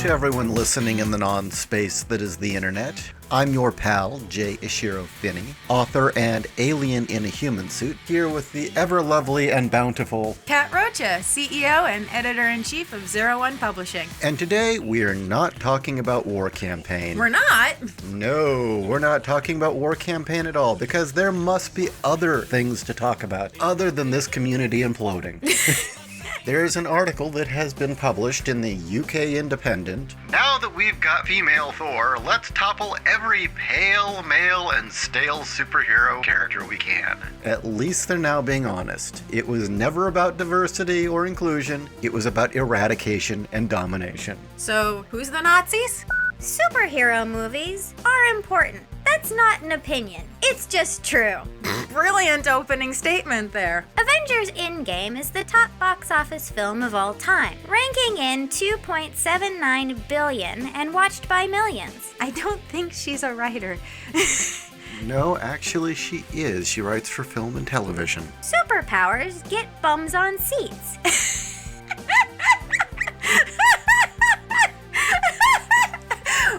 to everyone listening in the non-space that is the internet. I'm your pal, J.Ishiro Finney, author and alien in a human suit, here with the ever-lovely and bountiful Kat Rocha, CEO and Editor-in-Chief of 01 Publishing. And today, we are not talking about War Campaign. We're not? No, we're not talking about War Campaign at all, because there must be other things to talk about, other than this community imploding. There's an article that has been published in the UK Independent. Now that we've got female Thor, let's topple every pale, male, and stale superhero character we can. At least they're now being honest. It was never about diversity or inclusion. It was about eradication and domination. So, who's the Nazis? Superhero movies are important. That's not an opinion. It's just true. Brilliant opening statement there. Avengers Endgame is the top box office film of all time, ranking in $2.79 billion and watched by millions. I don't think she's a writer. No, actually she is. She writes for film and television. Superpowers get bums on seats.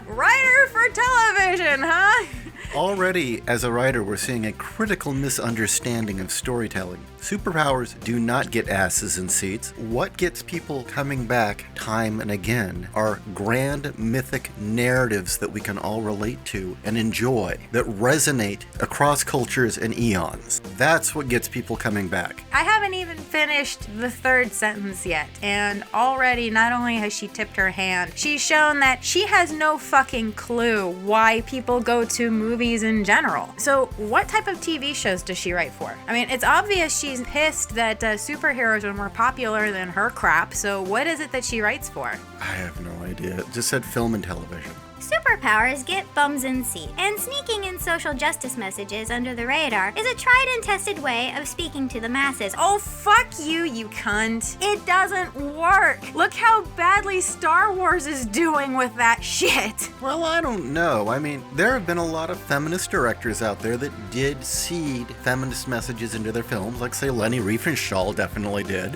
Writer for television, huh? Already, as a writer, we're seeing a critical misunderstanding of storytelling. Superpowers do not get asses in seats. What gets people coming back time and again are grand mythic narratives that we can all relate to and enjoy, that resonate across cultures and eons. That's what gets people coming back. I haven't even finished the third sentence yet, and already not only has she tipped her hand, she's shown that she has no fucking clue why people go to movies in general. So what type of TV shows does she write for? I mean, it's obvious she's pissed that superheroes are more popular than her crap, so what is it that she writes for? I have no idea. It just said film and television. Superpowers get bums in seats, and sneaking in social justice messages under the radar is a tried and tested way of speaking to the masses. Oh, fuck you, you cunt. It doesn't work. Look how badly Star Wars is doing with that shit. Well, I don't know. I mean, there have been a lot of feminist directors out there that did seed feminist messages into their films, like, say, Leni Riefenstahl definitely did.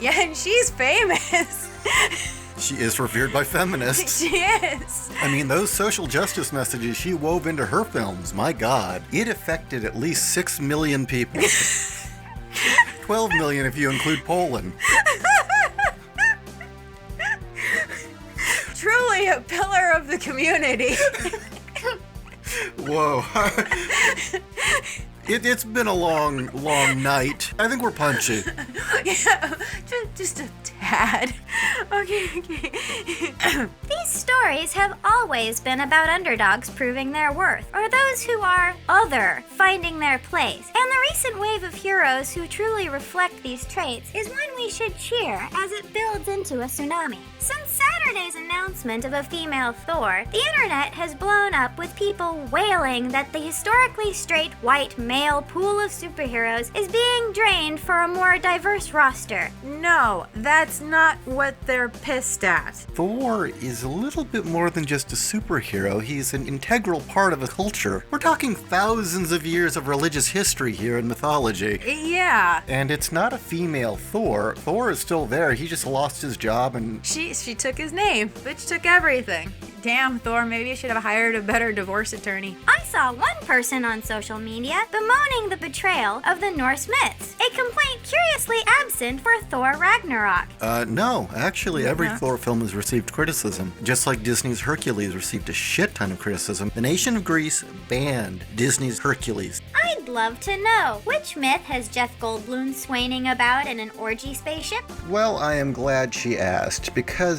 Yeah, and she's famous. She is revered by feminists. She is. I mean, those social justice messages she wove into her films, my God, it affected at least 6 million people. 12 million if you include Poland. Truly a pillar of the community. Whoa. It's been a long night. I think we're punchy. Yeah, just a tad. Okay. These stories have always been about underdogs proving their worth, or those who are other finding their place. And the recent wave of heroes who truly reflect these traits is one we should cheer as it builds into a tsunami. Since Saturday's announcement of a female Thor, the internet has blown up with people wailing that the historically straight white male pool of superheroes is being drained for a more diverse roster. No, that's not what they're pissed at. Thor is a little bit more than just a superhero. He's an integral part of a culture. We're talking thousands of years of religious history here in mythology. Yeah. And it's not a female Thor. Thor is still there. He just lost his job and... She took his name. Bitch took everything. Damn, Thor, maybe you should have hired a better divorce attorney. I saw one person on social media bemoaning the betrayal of the Norse myths, a complaint curiously absent for Thor Ragnarok. No, actually every Thor film has received criticism. Just like Disney's Hercules received a shit ton of criticism. The nation of Greece banned Disney's Hercules. I'd love to know, which myth has Jeff Goldblum swaining about in an orgy spaceship? Well, I am glad she asked, because,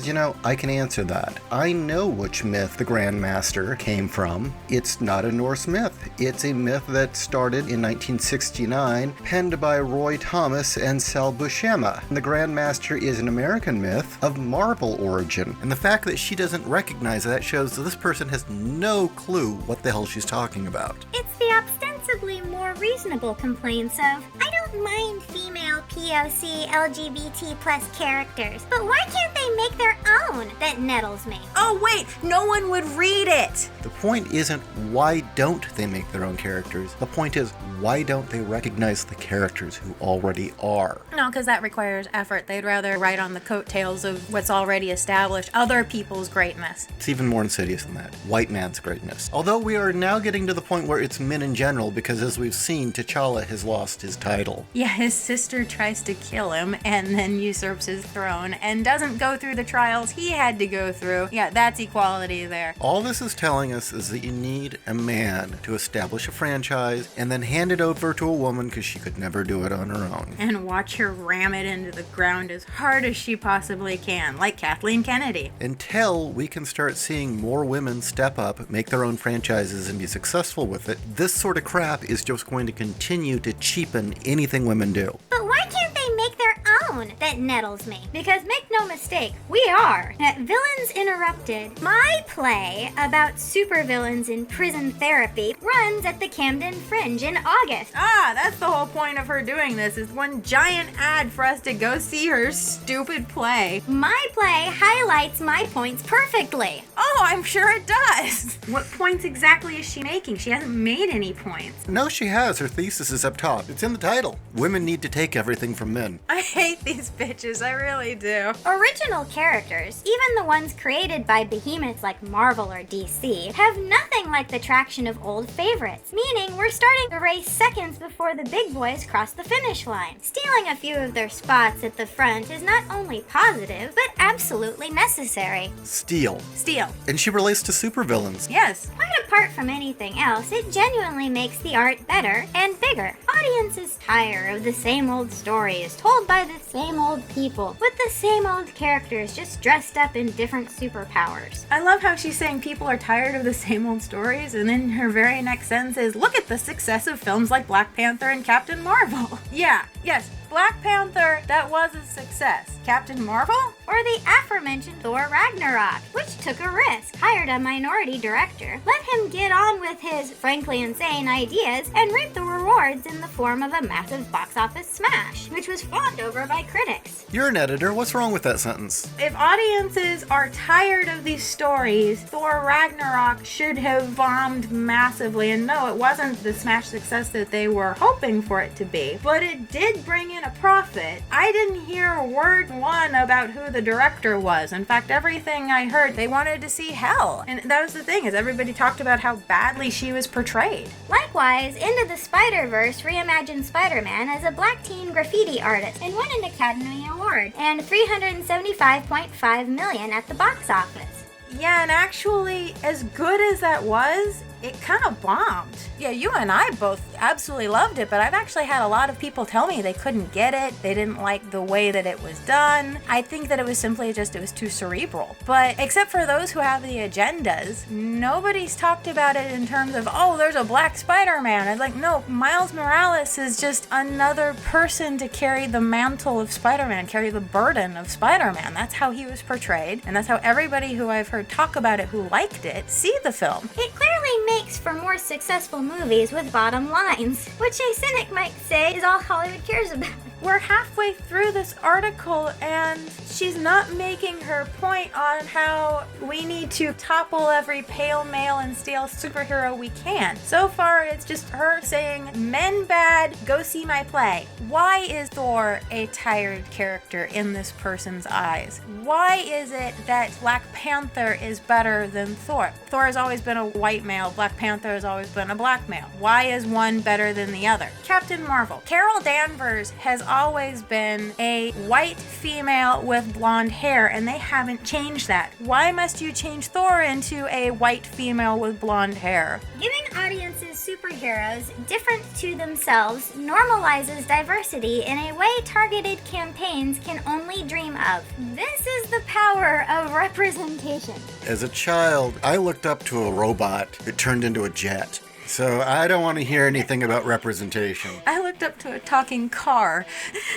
I can answer that. I know which myth the Grandmaster came from. It's not a Norse myth. It's a myth that started in 1969, penned by Roy Thomas and Sal Buscema. The Grandmaster is an American myth of Marvel origin, and the fact that she doesn't recognize that shows that this person has no clue what the hell she's talking about. It's the ostensibly more reasonable complaints of, I don't mind female POC LGBT plus characters, but why can't they make their own, that nettles me. oh wait, no one would read it. The point isn't why don't they make their own characters. The point is why don't they recognize the characters who already are? No, because that requires effort. They'd rather ride on the coattails of what's already established, other people's greatness. It's even more insidious than that. White man's greatness. Although we are now getting to the point where it's men in general, because as we've seen, T'Challa has lost his title. Yeah, his sister tries to kill him and then usurps his throne and doesn't go through the trials he had to go through. Yeah, that's equality there. All this is telling us is that you need a man to establish a franchise and then hand it over to a woman because she could never do it on her own. And watch her ram it into the ground as hard as she possibly can, like Kathleen Kennedy. Until we can start seeing more women step up, make their own franchises, and be successful with it, this sort of crap is just going to continue to cheapen anything women do. But why can't they make their own? That nettles me. Because make no mistake, we are. At Villains Interrupted, my play about supervillains in prison therapy runs at the Camden Fringe in August. Ah, that's the whole point of her doing this, is one giant ad for us to go see her stupid play. My play highlights my points perfectly. Oh, I'm sure it does. What points exactly is she making? She hasn't made any points. No, she has. Her thesis is up top. It's in the title. Women need to take everything from men. I hate these bitches, I really do. Original characters, even the ones created by behemoths like Marvel or DC, have nothing like the traction of old favorites, meaning we're starting to race seconds before the big boys cross the finish line. Stealing a few of their spots at the front is not only positive, but absolutely necessary. Steal. Steal. And she relates to supervillains. Yes. Quite apart from anything else, it genuinely makes the art better and bigger. Audiences tire of the same old stories told by the same old people, with the same old characters just dressed up in different superpowers. I love how she's saying people are tired of the same old stories, and then her very next sentence is, look at the success of films like Black Panther and Captain Marvel. Yeah, yes, Black Panther, that was a success. Captain Marvel? Or the aforementioned Thor Ragnarok, which took a risk, hired a minority director, let him get on with his frankly insane ideas, and reap the rewards in the form of a massive box office smash, which was fawned over by critics. You're an editor. What's wrong with that sentence? If audiences are tired of these stories, Thor Ragnarok should have bombed massively. And no, it wasn't the smash success that they were hoping for it to be, but it did bring in a profit. I didn't hear word one about who the director was. In fact, everything I heard, they wanted to see hell. And that was the thing, is everybody talked about how badly she was portrayed. Likewise, Into the Spider-Verse reimagined Spider-Man as a black teen graffiti artist and won an Academy Award and $375.5 million at the box office. Yeah, and actually, as good as that was, it kind of bombed. Yeah, you and I both absolutely loved it, but I've actually had a lot of people tell me they couldn't get it. They didn't like the way that it was done. I think that it was simply just, it was too cerebral. But except for those who have the agendas, nobody's talked about it in terms of, oh, there's a black Spider-Man. It's like, no, Miles Morales is just another person to carry the mantle of Spider-Man, carry the burden of Spider-Man. That's how he was portrayed, and that's how everybody who I've heard talk about it who liked it see the film. It clearly makes for more successful movies with bottom lines, which a cynic might say is all Hollywood cares about. We're halfway through this article and she's not making her point on how we need to topple every pale male and stale superhero we can. So far, it's just her saying, men bad, go see my play. Why is Thor a tired character in this person's eyes? Why is it that Black Panther is better than Thor? Thor has always been a white male, Black Panther has always been a black male. Why is one better than the other? Captain Marvel. Carol Danvers has always been a white female with blonde hair, and they haven't changed that. Why must you change Thor into a white female with blonde hair? Giving audiences superheroes different to themselves normalizes diversity in a way targeted campaigns can only dream of. This is the power of representation. As a child, I looked up to a robot that turned into a jet. So I don't want to hear anything about representation. I looked up to a talking car.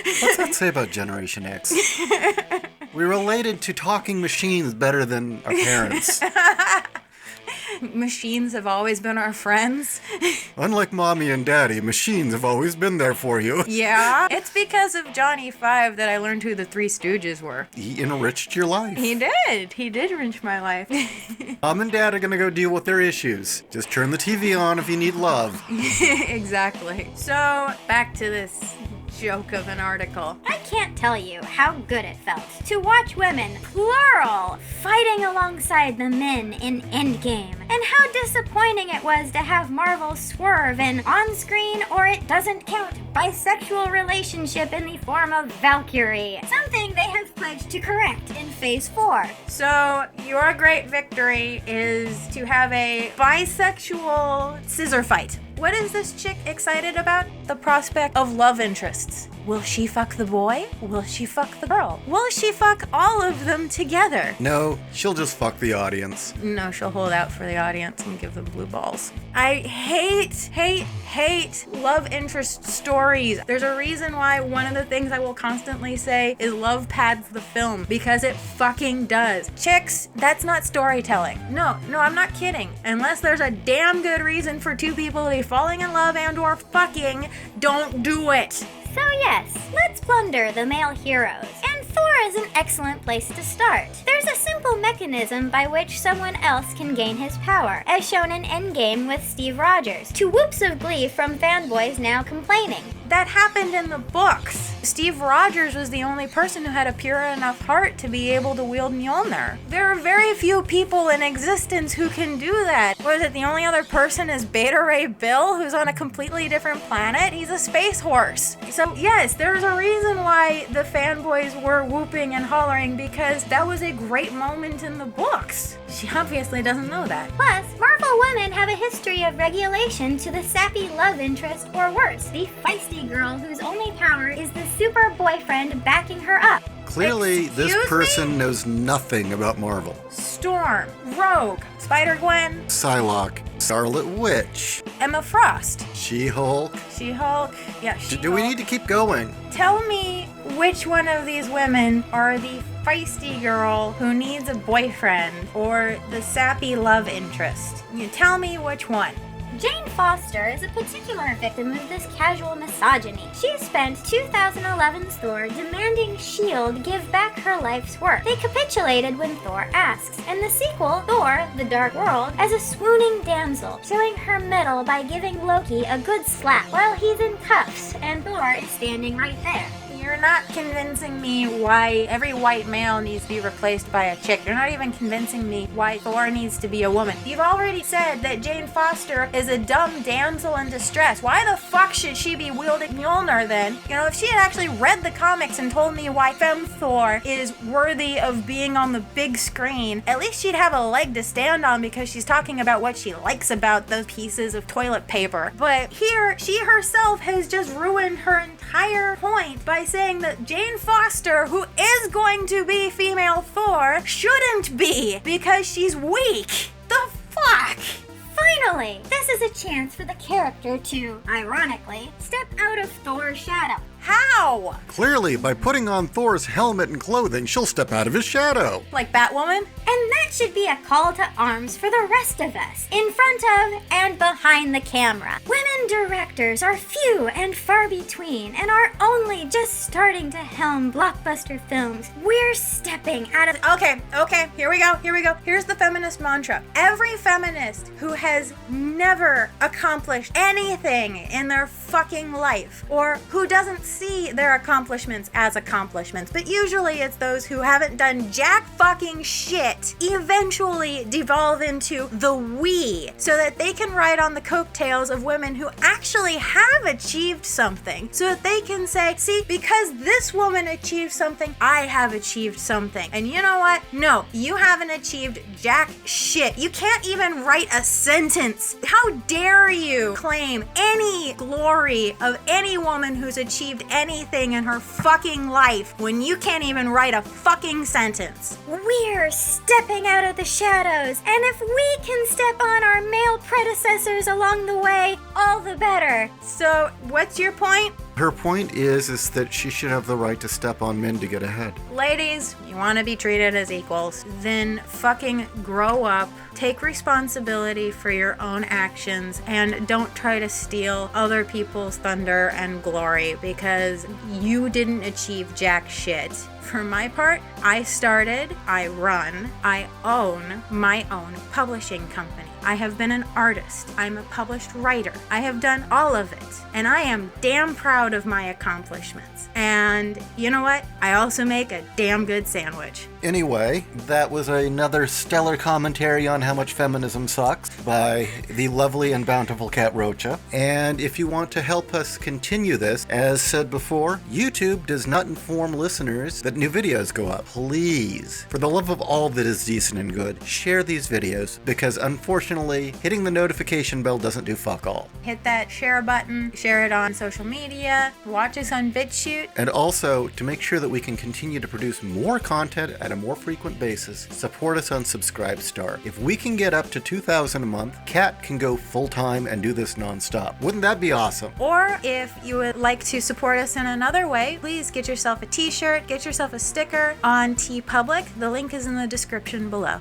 What's that say about Generation X? We related to talking machines better than our parents. Machines have always been our friends. Unlike mommy and daddy, machines have always been there for you. Yeah, it's because of Johnny Five that I learned who the Three Stooges were. He enriched your life. He did. He did enrich my life. Mom and dad are gonna go deal with their issues. Just turn the TV on if you need love. Exactly. So, back to this joke of an article. I can't tell you how good it felt to watch women, plural, fighting alongside the men in Endgame, and how disappointing it was to have Marvel swerve an on-screen or it doesn't count bisexual relationship in the form of Valkyrie, something they have pledged to correct in Phase 4. So, your great victory is to have a bisexual scissor fight. What is this chick excited about? The prospect of love interests. Will she fuck the boy? Will she fuck the girl? Will she fuck all of them together? No, she'll just fuck the audience. No, she'll hold out for the audience and give them blue balls. I hate love interest stories. There's a reason why one of the things I will constantly say is love pads the film, because it fucking does. Chicks, that's not storytelling. No, I'm not kidding. Unless there's a damn good reason for two people to be falling in love and or fucking, don't do it. So yes, let's plunder the male heroes, and Thor is an excellent place to start. There's a simple mechanism by which someone else can gain his power, as shown in Endgame with Steve Rogers, to whoops of glee from fanboys now complaining. That happened in the books. Steve Rogers was the only person who had a pure enough heart to be able to wield Mjolnir. There are very few people in existence who can do that. Was it the only other person is Beta Ray Bill, who's on a completely different planet? He's a space horse. So yes, there's a reason why the fanboys were whooping and hollering, because that was a great moment in the books. She obviously doesn't know that. Plus, Marvel women have a history of regulation to the sappy love interest, or worse, the feisty girl whose only power is the super boyfriend backing her up. Clearly, this Excuse person me? knows nothing about Marvel. Storm, Rogue, Spider-Gwen, Psylocke, Scarlet Witch, Emma Frost, She-Hulk. She-Hulk, yeah, She-Hulk. Do we need to keep going? Tell me which one of these women are the feisty girl who needs a boyfriend or the sappy love interest. You tell me which one. Jane Foster is a particular victim of this casual misogyny. She spent 2011's Thor demanding S.H.I.E.L.D. give back her life's work. They capitulated when Thor asks. And the sequel, Thor, The Dark World, as a swooning damsel, showing her mettle by giving Loki a good slap while he's in cuffs and Thor is standing right there. You're not convincing me why every white male needs to be replaced by a chick. You're not even convincing me why Thor needs to be a woman. You've already said that Jane Foster is a dumb damsel in distress. Why the fuck should she be wielding Mjolnir then? You know, if she had actually read the comics and told me why Femme Thor is worthy of being on the big screen, at least she'd have a leg to stand on, because she's talking about what she likes about those pieces of toilet paper. But here, she herself has just ruined her entire point by saying that Jane Foster, who is going to be female Thor, shouldn't be because she's weak. The fuck? Finally, this is a chance for the character to, ironically, step out of Thor's shadow. How? Clearly, by putting on Thor's helmet and clothing, she'll step out of his shadow. Like Batwoman? And that should be a call to arms for the rest of us, in front of and behind the camera. Women directors are few and far between and are only just starting to helm blockbuster films. We're stepping out of... Okay, here we go. Here's the feminist mantra. Every feminist who has never accomplished anything in their fucking life, or who doesn't see their accomplishments as accomplishments, but usually it's those who haven't done jack fucking shit, eventually devolve into the we, so that they can ride on the coattails of women who actually have achieved something, so that they can say, see, because this woman achieved something, I have achieved something. And you know what? No, you haven't achieved jack shit. You can't even write a sentence. How dare you claim any glory of any woman who's achieved anything in her fucking life when you can't even write a fucking sentence? We're stepping out of the shadows, and if we can step on our male predecessors along the way, all the better. So, what's your point? Her point is that she should have the right to step on men to get ahead. Ladies, you want to be treated as equals, then fucking grow up, take responsibility for your own actions, and don't try to steal other people's thunder and glory because you didn't achieve jack shit. For my part, I run, I own my own publishing company. I have been an artist. I'm a published writer. I have done all of it, and I am damn proud of my accomplishments. And you know what? I also make a damn good sandwich. Anyway, that was another stellar commentary on how much feminism sucks by the lovely and bountiful Cat Rocha. And if you want to help us continue this, as said before, YouTube does not inform listeners that new videos go up. Please, for the love of all that is decent and good, share these videos because unfortunately, hitting the notification bell doesn't do fuck all. Hit that share button, share it on social media, watch us on BitChute. And also, to make sure that we can continue to produce more content at a more frequent basis, support us on Subscribestar. If we can get up to 2,000 a month, Kat can go full-time and do this non-stop. Wouldn't that be awesome? Or if you would like to support us in another way, please get yourself a t-shirt, get yourself a sticker on TeePublic. The link is in the description below.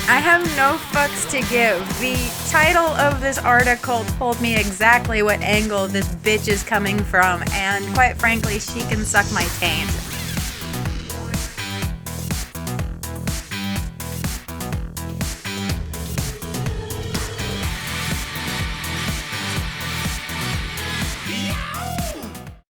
I have no fucks to give. The title of this article told me exactly what angle this bitch is coming from, and quite frankly, she can suck my taint.